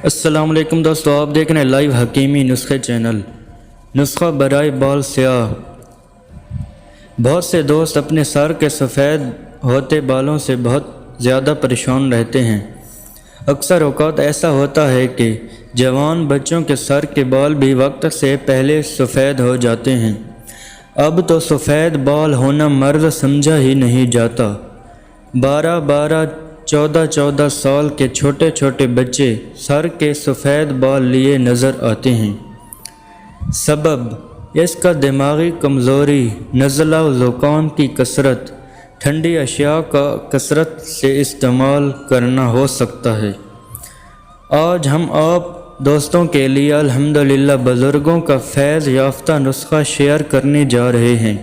السلام علیکم دوستو، آپ دیکھ رہے ہیں لائیو حکیمی نسخے چینل۔ نسخہ برائے بال سیاہ۔ بہت سے دوست اپنے سر کے سفید ہوتے بالوں سے بہت زیادہ پریشان رہتے ہیں۔ اکثر اوقات ایسا ہوتا ہے کہ جوان بچوں کے سر کے بال بھی وقت سے پہلے سفید ہو جاتے ہیں۔ اب تو سفید بال ہونا مرض سمجھا ہی نہیں جاتا۔ 12 سال کے چھوٹے چھوٹے بچے سر کے سفید بال لیے نظر آتے ہیں۔ سبب اس کا دماغی کمزوری، نزلہ و زکام کی کثرت، ٹھنڈی اشیاء کا کثرت سے استعمال کرنا ہو سکتا ہے۔ آج ہم آپ دوستوں کے لیے الحمدللہ بزرگوں کا فیض یافتہ نسخہ شیئر کرنے جا رہے ہیں۔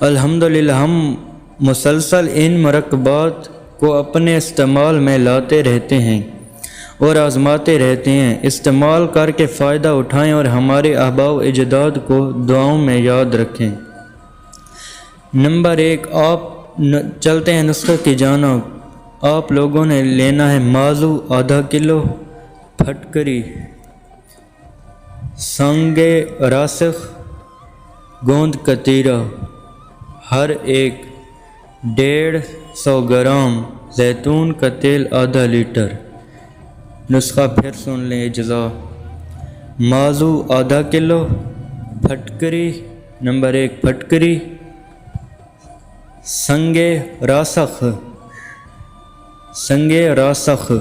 الحمدللہ ہم مسلسل ان مرکبات کو اپنے استعمال میں لاتے رہتے ہیں اور آزماتے رہتے ہیں۔ استعمال کر کے فائدہ اٹھائیں اور ہمارے آباء و اجداد کو دعاؤں میں یاد رکھیں۔ نمبر 1، آپ چلتے ہیں نسخے کی جانب۔ آپ لوگوں نے لینا ہے مازو ½ کلو، پھٹکری، سنگ راسخ، گوند کتیرہ، ہر ایک 150 گرام، زیتون کا تیل ½ لیٹر۔ نسخہ پھر سن لیں اجزاء۔ مازو ½ کلو، پھٹکری نمبر 1 پھٹکری، سنگ راسخ،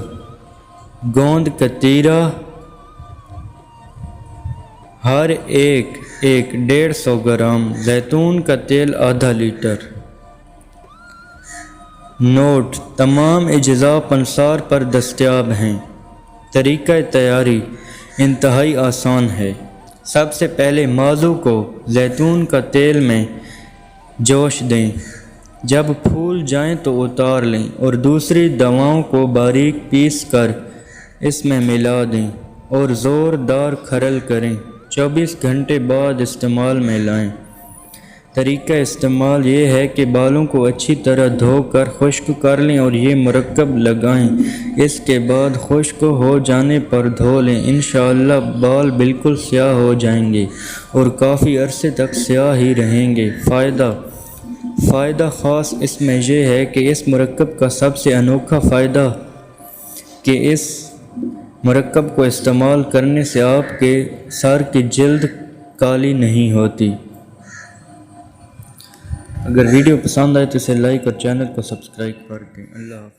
گوند کتیرہ، ہر ایک 150 گرام، زیتون کا تیل ½ لیٹر۔ نوٹ: تمام اجزاء پنسار پر دستیاب ہیں۔ طریقہ تیاری انتہائی آسان ہے۔ سب سے پہلے مازو کو زیتون کا تیل میں جوش دیں، جب پھول جائیں تو اتار لیں اور دوسری دواؤں کو باریک پیس کر اس میں ملا دیں اور زوردار کھرل کریں۔ 24 گھنٹے بعد استعمال میں لائیں۔ طریقہ استعمال یہ ہے کہ بالوں کو اچھی طرح دھو کر خشک کر لیں اور یہ مرکب لگائیں۔ اس کے بعد خشک ہو جانے پر دھو لیں۔ انشاءاللہ بال بالکل سیاہ ہو جائیں گے اور کافی عرصے تک سیاہ ہی رہیں گے۔ فائدہ خاص اس میں یہ ہے کہ اس مرکب کا سب سے انوکھا فائدہ کہ اس مرکب کو استعمال کرنے سے آپ کے سر کی جلد کالی نہیں ہوتی۔ اگر ویڈیو پسند آئے تو اسے لائک اور چینل کو سبسکرائب کر دیں۔ اللہ حافظ۔